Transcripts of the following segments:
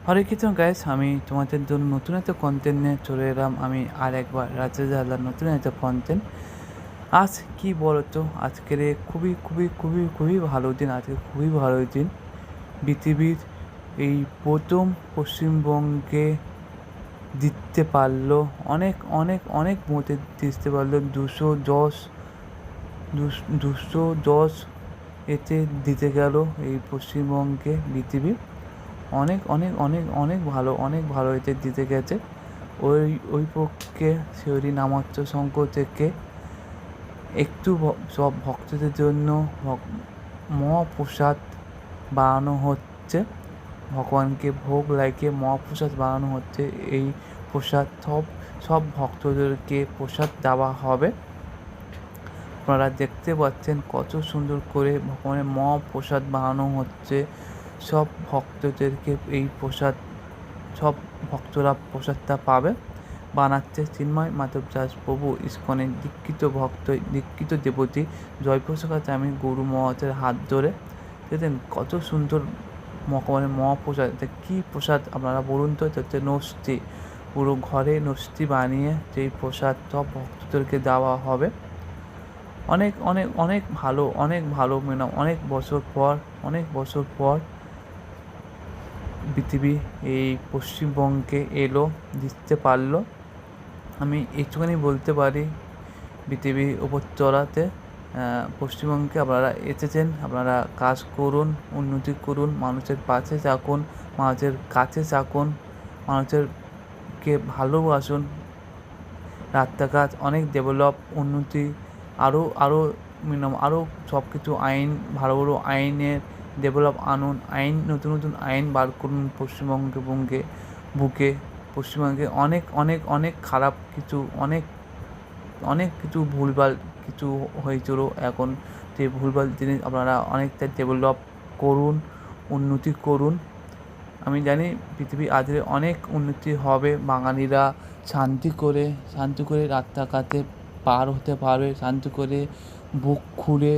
হরে Krishna guys, আমি তোমাদের জন্য নতুন একটা কন্টেন্ট নিয়ে চলে এলাম। আমি আর একবার রাজ্য জানলাম নতুন একটা কন্টেন্ট। আজ কি বলতো, আজকের খুবই খুবই খুবই খুবই ভালো দিন। আজকে খুবই ভালো দিন। পৃথিবীর এই প্রথম পশ্চিমবঙ্গে জিততে পারলো, অনেক অনেক অনেক ভোটে জিততে পারলো। 210 এতে দিতে গেল এই পশ্চিমবঙ্গে। পৃথিবী অনেক অনেক অনেক অনেক ভালো, অনেক ভালো এতে দিতে গেছে। ওই পক্ষে শিউরি নামাচ্ছ শঙ্খ থেকে একটু সব ভক্তদের জন্য মহাপ্রসাদ বানানো হচ্ছে। ভগবানকে ভোগ লাগিয়ে মহাপ্রসাদ বানানো হচ্ছে। এই প্রসাদ সব ভক্তদেরকে প্রসাদ দেওয়া হবে। আপনারা দেখতে পাচ্ছেন কত সুন্দর করে ভগবানের মহাপ্রসাদ বানানো হচ্ছে। সব ভক্তদেরকে এই প্রসাদ, সব ভক্তরা প্রসাদটা পাবে। বানাচ্ছে চিন্ময় মাধব দাস প্রভু, ইস্কনের দীক্ষিত ভক্ত, দীক্ষিত দেবতী জয়প্রসাদ আমি গুরু মহাতের হাত ধরে। দেখেন কত সুন্দর ভগবানের মহাপ্রসাদ। এটা কী প্রসাদ আপনারা বলুন তো? এটা হচ্ছে নষ্টি। পুরো ঘরে নষ্টি বানিয়ে যেই প্রসাদ সব ভক্তদেরকে দেওয়া হবে। অনেক অনেক অনেক ভালো, অনেক ভালো, মানে অনেক বছর পর পৃথিবী এই পশ্চিমবঙ্গে এলো, জিততে পারলো। আমি একটুখানি বলতে পারি, পৃথিবী ওপর চড়াতে পশ্চিমবঙ্গে আপনারা এসেছেন। আপনারা কাজ করুন, উন্নতি করুন, মানুষের পাশে থাকুন, মানুষের কাছে থাকুন, মানুষেরকে ভালোবাসুন। রাস্তাঘাট অনেক ডেভেলপ, উন্নতি, আরও আরও আরও সব কিছু আইন, ভালো ভালো আইনের ডেভেলপ আনুন। নতুন নতুন আইন বার করুন পশ্চিমবঙ্গে বুকে। পশ্চিমবঙ্গে অনেক অনেক অনেক খারাপ কিছু, অনেক অনেক কিছু ভুলভাল কিছু হয়েছিল। এখন সেই ভুলভাল জিনিস আপনারা অনেকটা ডেভেলপ করুন, উন্নতি করুন। আমি জানি পৃথিবী আজকে অনেক উন্নতি হবে। বাঙালিরা শান্তি করে রাস্তাঘাটে পার হতে পারবে, শান্তি করে বুক খুলে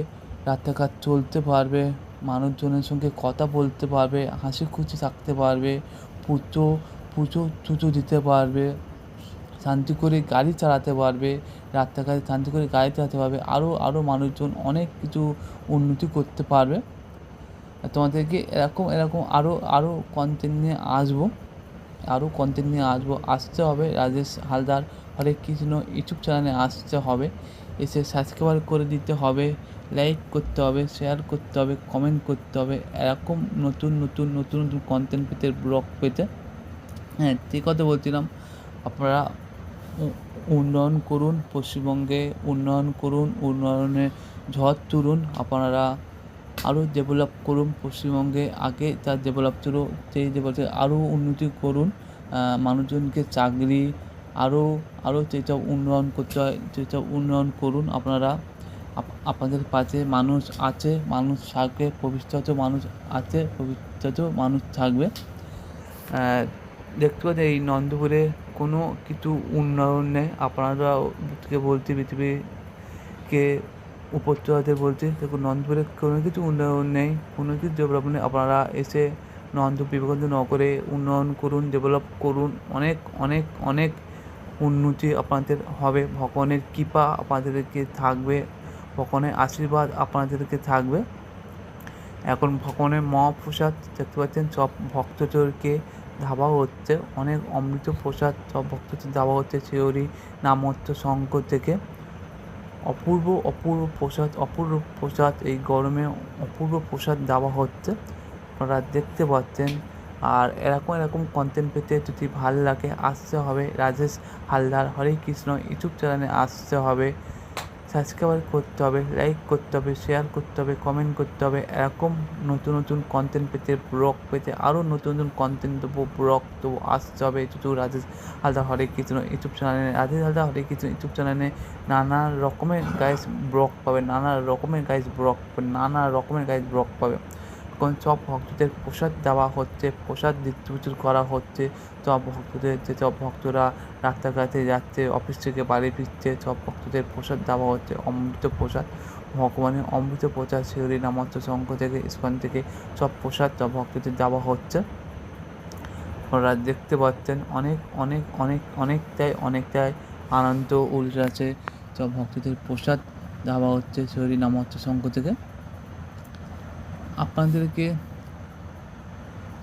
রাস্তাঘাট চলতে পারবে, মানুষজনের সঙ্গে কথা বলতে পারবে, হাসি খুশি থাকতে পারবে, পুজো টুজো দিতে পারবে, শান্তি করে গাড়ি চালাতে পারবে, রাস্তাঘাটে শান্তি করে গাড়ি চালাতে পারবে। আরও মানুষজন অনেক কিছু উন্নতি করতে পারবে। তোমাদেরকে এরকম এরকম আরও কন্টেন্ট নিয়ে আসবো, আসতে হবে। রাজেশ হালদার হরে কৃষ্ণ ইউটিউব চ্যানেলে আসতে হবে। এসে সাবস্ক্রাইব করে দিতে হবে, লাইক করতে হবে, শেয়ার করতে হবে, কমেন্ট করতে হবে। এরকম নতুন নতুন নতুন নতুন কন্টেন্ট পেতে, ব্লগ পেতে। হ্যাঁ, যে কথা বলছিলাম, আপনারা উন্নয়ন করুন, পশ্চিমবঙ্গে উন্নয়ন করুন, উন্নয়নের ঝড় তুলুন। আপনারা আরও ডেভেলপ করুন পশ্চিমবঙ্গে। আগে যা ডেভেলপ ছিল সেই ডেভেলপ আরও উন্নতি করুন। মানুষজনকে চাকরি আরও যেসব উন্নয়ন করতে হয় সেসব উন্নয়ন করুন। আপনারা আপনাদের পাশে মানুষ আছে, মানুষ থাকবে, ভবিষ্যতেও মানুষ আছে, ভবিষ্যতেও মানুষ থাকবে। দেখতে পাচ্ছেন এই নন্দপুরে কোনো কিছু উন্নয়ন নেই। আপনারা বলছি, পৃথিবীকে উপর চড়াতে বলছি। দেখুন নন্দপুরে কোনো কিছু উন্নয়ন নেই, কোনো কিছু ডেভেলপমেন্ট নেই। আপনারা এসে বিবেকানন্দ নগরে উন্নয়ন করুন, ডেভেলপ করুন। অনেক অনেক অনেক উন্নতি আপনাদের হবে। ভগবানের কৃপা আপনাদেরকে থাকবে, ভগবানের আশীর্বাদ আপনাদেরকে থাকবে। এখন ভগবানের মহাপ্রসাদ দেখতে পাচ্ছেন, সব ভক্তদেরকে ধাবা হচ্ছে। অনেক অমৃত প্রসাদ সব ভক্তদের দেওয়া হচ্ছে শিউরি নামত্ব শঙ্খ থেকে। অপূর্ব অপূর্ব প্রসাদ এই গরমে অপূর্ব প্রসাদ দেওয়া হচ্ছে, আপনারা দেখতে পাচ্ছেন। আর এরকম কন্টেন্ট পেতে যদি ভালো লাগে আসতে হবে রাজেশ হালদার হরে কৃষ্ণ ইউটিউব চ্যানেলে আসতে হবে। সাবস্ক্রাইব করতে হবে, লাইক করতে হবে, শেয়ার করতে হবে, কমেন্ট করতে হবে। এরকম নতুন নতুন কন্টেন্ট পেতে, ব্লগ পেতে, আরও নতুন নতুন কন্টেন্ট দেবো, ব্লগ দেবো, আসতে হবে শুধু রাজেশ হালদার হরে কৃষ্ণ ইউটিউব চ্যানেলে। রাজেশ হালদার হরে কৃষ্ণ ইউটিউব চ্যানেলে নানা রকমের গাইস ব্লগ পাবে, নানা রকমের গাইস ব্লগ পাবে। এখন সব ভক্তদের প্রসাদ দেওয়া হচ্ছে, প্রসাদ ডিস্ট্রিবিউট করা হচ্ছে। সব ভক্তদের, যেসব ভক্তরা রাস্তাঘাটে যাচ্ছে, অফিস থেকে বাড়ি ফিরছে, সব ভক্তদের প্রসাদ দেওয়া হচ্ছে, অমৃত প্রসাদ। ভগবানের অমৃত প্রসাদ শিউরি নামত্ব শঙ্খ থেকে, ইস্কন থেকে সব প্রসাদ সব ভক্তদের দেওয়া হচ্ছে। আপনারা দেখতে পাচ্ছেন অনেক অনেক অনেক অনেকটাই আনন্দ উল্লাসে সব ভক্তদের প্রসাদ দেওয়া হচ্ছে শরীর নামহট্ট সংঘ থেকে। আপনাদেরকে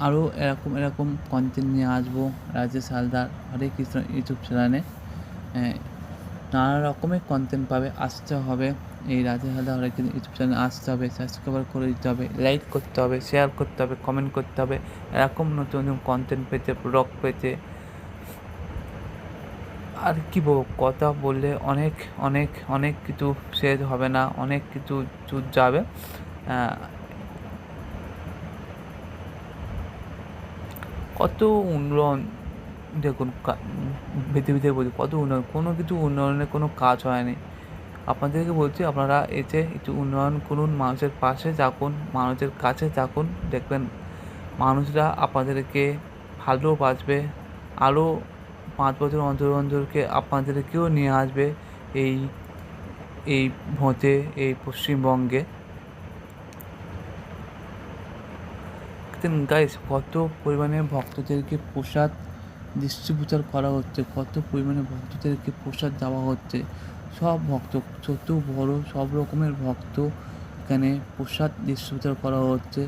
আরও এরকম কন্টেন্ট নিয়ে আসবো রাজেশ হালদার হরে কৃষ্ণ ইউটিউব চ্যানেলে। নানা রকমের কন্টেন্ট পাবে, আসতে হবে এই রাজেশ হালদার হরে কৃষ্ণ ইউটিউব চ্যানেলে আসতে হবে, সাবস্ক্রাইব করে দিতে হবে, লাইক করতে হবে, শেয়ার করতে হবে, কমেন্ট করতে হবে এরকম নতুন নতুন কন্টেন্ট পেতে, ব্লগ পেতে। আর কি বলবো, কথা বললে অনেক অনেক অনেক কিছু শেষ হবে না, অনেক কিছু যাবে। কত উন্নয়ন দেখুন পৃথিবীতে বলছি, কত উন্নয়ন, কোনো কিছু উন্নয়নের কোনো কাজ হয়নি। আপনাদেরকে বলছি আপনারা এসে একটু উন্নয়ন করুন, মানুষের পাশে থাকুন, মানুষের কাছে থাকুন, দেখবেন মানুষরা আপনাদেরকে ভালোবাসবে। আরও 5 বছর অন্তরকে আপনাদেরকেও নিয়ে আসবে এই এই ভোটে, এই পশ্চিমবঙ্গে। গাইস, কত পরিমাণে ভক্তদেরকে প্রসাদ ডিস্ট্রিবিউটার করা হচ্ছে, কত পরিমাণে ভক্তদেরকে প্রসাদ দেওয়া হচ্ছে। সব ভক্ত, ছোট বড় সব রকমের ভক্ত এখানে প্রসাদ ডিস্ট্রিবিউটার করা হচ্ছে।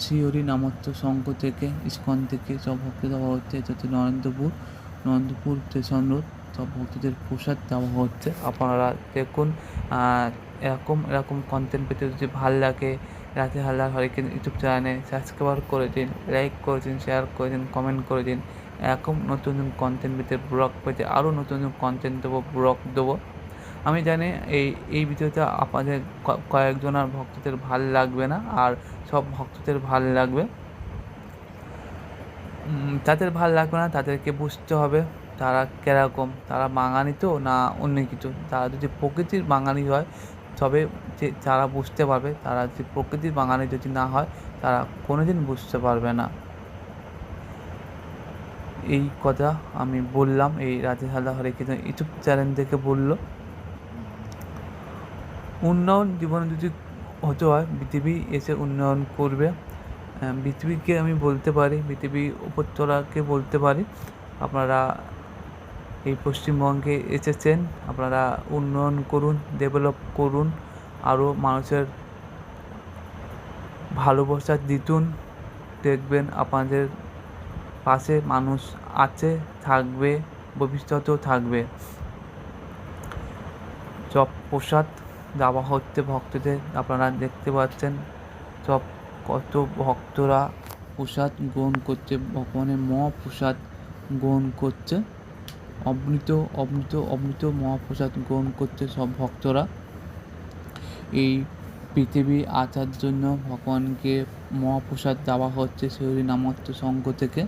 শ্রীহরি নামহট্ট সংঘ থেকে, ইস্কন থেকে সব ভক্ত দেওয়া হচ্ছে। এটা হচ্ছে নরেন্দ্রপুর স্টেশন রোড, সব ভক্তদের প্রসাদ দেওয়া হচ্ছে। আপনারা দেখুন, এরকম কন্টেন্ট পেতে যদি ভালো লাগে রাজেশ হালদার হরে কৃষ্ণ ইউটিউব চ্যানেলে সাবস্ক্রাইব করে দিন, লাইক করে দিন, শেয়ার করে দিন, কমেন্ট করে দিন। এরকম নতুন নতুন কন্টেন্ট পেতে, ব্লগ পেতে, আরও নতুন নতুন কন্টেন্ট দেবো, ব্লগ দেবো। আমি জানি এই ভিডিওটা আপনাদের কয়েকজনের ভক্তদের ভাল লাগবে না, আর সব ভক্তদের ভাল লাগবে। তাদের ভাল লাগবে না, তাদেরকে বুঝতে হবে তারা কীরকম, তারা বাঙালি তো না অন্য কিছু। তারা যদি প্রকৃতির বাঙালি হয় তবে যে তারা বুঝতে পারবে, তারা যদি প্রকৃতির বাঙালি যদি না হয় তারা কোনোদিন বুঝতে পারবে না। এই কথা আমি বললাম, এই রাজেশ হালদার হরে কৃষ্ণ ইউটিউব চ্যানেল থেকে বললো। উন্নয়ন জীবনে যদি হতে হয়, পৃথিবী এসে উন্নয়ন করবে। পৃথিবীকে আমি বলতে পারি, পৃথিবী উপরতলাকে বলতে পারি, আপনারা এই পশ্চিমবঙ্গে এসেছেন, আপনারা উন্নয়ন করুন, ডেভেলপ করুন, আরও মানুষের ভালোবাসা দিতুন। দেখবেন আপনাদের পাশে মানুষ আছে, থাকবে, ভবিষ্যতেও থাকবে। সব প্রসাদ দেওয়া হচ্ছে ভক্তদের, আপনারা দেখতে পাচ্ছেন সব কত ভক্তরা প্রসাদ গ্রহণ করছে, ভগবানের মহাপ্রসাদ গ্রহণ করছে, অমৃত মহাপ্রসাদ গ্রহণ করছে সব ভক্তরা। এই পৃথিবী আসার জন্য ভগবানকে মহাপ্রসাদ দেওয়া হচ্ছে শ্রীহরি নামহট্ট সংঘ থেকে।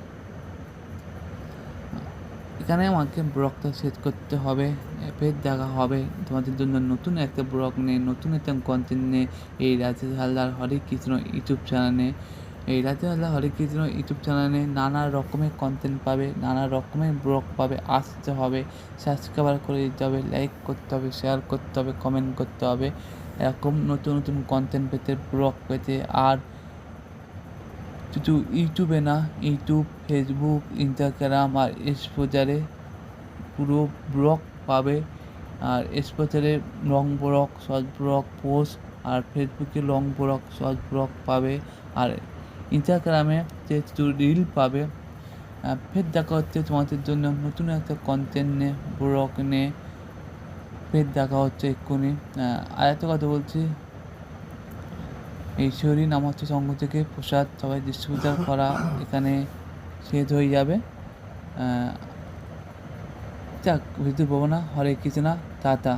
এখানে আমাকে ব্লগটা সেট করতে হবে, ফের দেখা হবে তোমাদের জন্য নতুন একটা ব্লগ নিয়ে, নতুন একটা কন্টেন্ট নিয়ে এই রাজেশ হালদার হরে কৃষ্ণ ইউটিউব চ্যানেলে। এই রাজেশ হালদার হরে কৃষ্ণ ইউটিউব চ্যানেলে নানা রকমের কন্টেন্ট পাবে, নানা রকমের ব্লগ পাবে, আসতে হবে, সাবস্ক্রাইব করে দিতে হবে, লাইক করতে হবে, শেয়ার করতে হবে, কমেন্ট করতে হবে এরকম নতুন নতুন কন্টেন্ট পেতে, ব্লগ পেতে। আর শুধু ইউটিউবে না, ইউটিউব, ফেসবুক, ইনস্টাগ্রাম আর এক্সপোজারে পুরো ব্লগ পাবে। আর এক্সপোজারে long blog, short blog, post, আর ফেসবুকে লং ব্লগ, শর্ট ব্লগ পাবে, আর ইনস্টাগ্রামে শুধু রিল পাবে। ফের দেখা হচ্ছে তোমাদের জন্য নতুন একটা কন্টেন্ট নিয়ে, ব্লগ নিয়ে ফের দেখা হচ্ছে এক্ষুনি। আর একটা কথা বলছি, এই শ্রীহরি নামহট্ট সংঘ থেকে প্রসাদ সবাই ডিস্ট্রিবিউটার করা এখানে শেষ হয়ে যাবে। যাক, বুঝতে পারবো না, হরে কৃষ্ণা, টাটা।